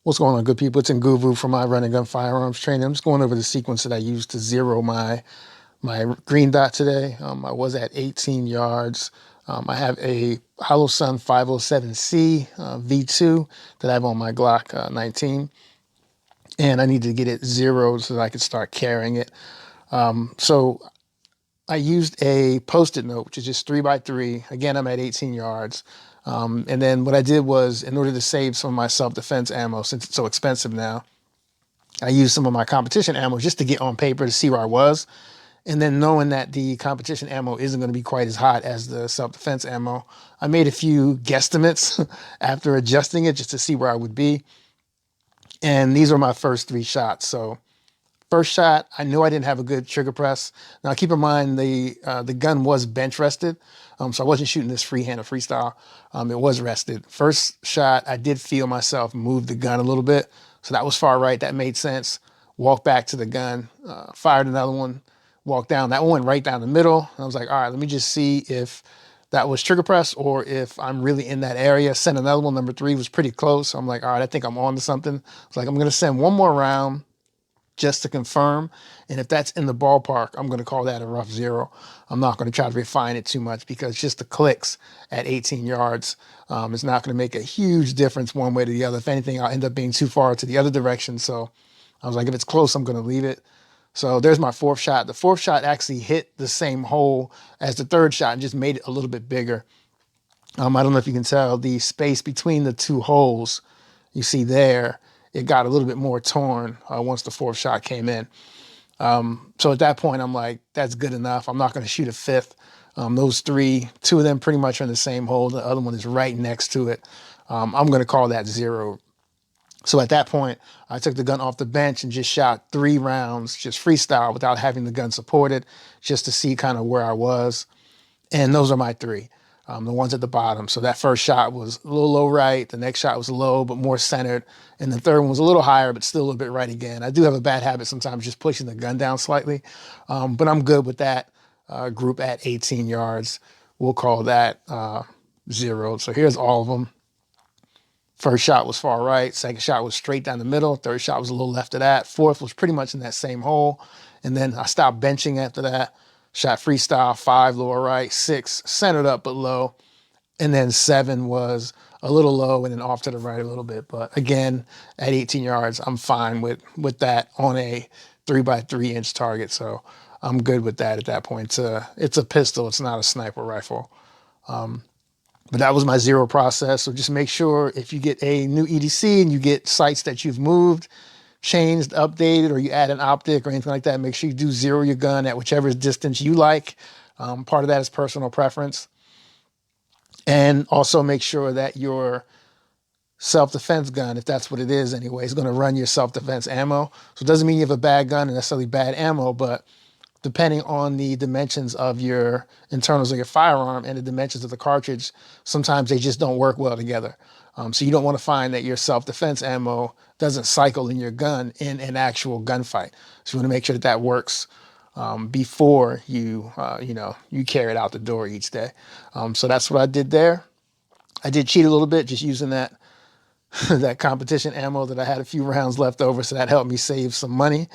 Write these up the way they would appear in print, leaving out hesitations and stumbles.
What's going on, good people? It's Nguvu from my Run and Gun Firearms training. I'm just going over the sequence that I used to zero my green dot today. I was at 18 yards. I have a Holosun 507C V2 that I have on my Glock 19, and I need to get it zeroed so that I can start carrying it. So I used a Post-it note, which is just 3x3. Again, I'm at 18 yards. And then what I did was, in order to save some of my self-defense ammo, since it's so expensive now, I used some of my competition ammo just to get on paper to see where I was. And then knowing that the competition ammo isn't going to be quite as hot as the self-defense ammo, I made a few guesstimates after adjusting it just to see where I would be. And these are my first 3 shots. So first shot, I knew I didn't have a good trigger press. Now keep in mind the gun was bench rested, so I wasn't shooting this freehand or freestyle. It was rested. First shot, I did feel myself move the gun a little bit, so that was far right. That made sense. Walked back to the gun, fired another one, walked down. That one went right down the middle. I was like, all right, let me just see if that was trigger press or if I'm really in that area. Sent another one. Number 3 was pretty close. I'm like, all right, I think I'm on to something. It's like, I'm going to send one more round just to confirm. And if that's in the ballpark, I'm going to call that a rough zero. I'm not going to try to refine it too much because just the clicks at 18 yards is not going to make a huge difference one way to the other. If anything, I'll end up being too far to the other direction. So I was like, if it's close, I'm going to leave it. So there's my 4th shot. The 4th shot actually hit the same hole as the 3rd shot and just made it a little bit bigger. I don't know if you can tell the space between the 2 holes you see there, it got a little bit more torn once the 4th shot came in. So at that point, I'm like, that's good enough. I'm not going to shoot a 5th. Those 3, 2 of them pretty much are in the same hole. The other one is right next to it. I'm going to call that zero. So at that point, I took the gun off the bench and just shot 3 rounds, just freestyle without having the gun supported, just to see kind of where I was. And those are my 3. The ones at the bottom. So that first shot was a little low right. The next shot was low, but more centered. And the 3rd one was a little higher, but still a little bit right again. I do have a bad habit sometimes just pushing the gun down slightly. But I'm good with that group at 18 yards. We'll call that zero. So here's all of them. First shot was far right. Second shot was straight down the middle. Third shot was a little left of that. 4th was pretty much in that same hole. And then I stopped benching after that. Shot freestyle, 5 lower right, 6 centered up but low, and then 7 was a little low and then off to the right a little bit. But again, at 18 yards, I'm fine with that on a 3x3 inch target. So I'm good with that at that point. It's a pistol. It's not a sniper rifle. But that was my zero process. So just make sure if you get a new EDC and you get sights that you've moved, changed, updated, or you add an optic or anything like that, make sure you do zero your gun at whichever distance you like. Part of that is personal preference. And also make sure that your self-defense gun, if that's what it is anyway, is going to run your self-defense ammo. So it doesn't mean you have a bad gun and necessarily bad ammo, but depending on the dimensions of your internals of your firearm and the dimensions of the cartridge, sometimes they just don't work well together. So you don't want to find that your self-defense ammo doesn't cycle in your gun in an actual gunfight. So you want to make sure that that works before you carry it out the door each day. So that's what I did there. I did cheat a little bit just using that that competition ammo that I had a few rounds left over, so that helped me save some money.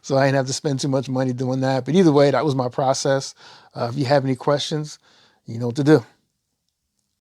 So I didn't have to spend too much money doing that. But either way, that was my process. If you have any questions, you know what to do.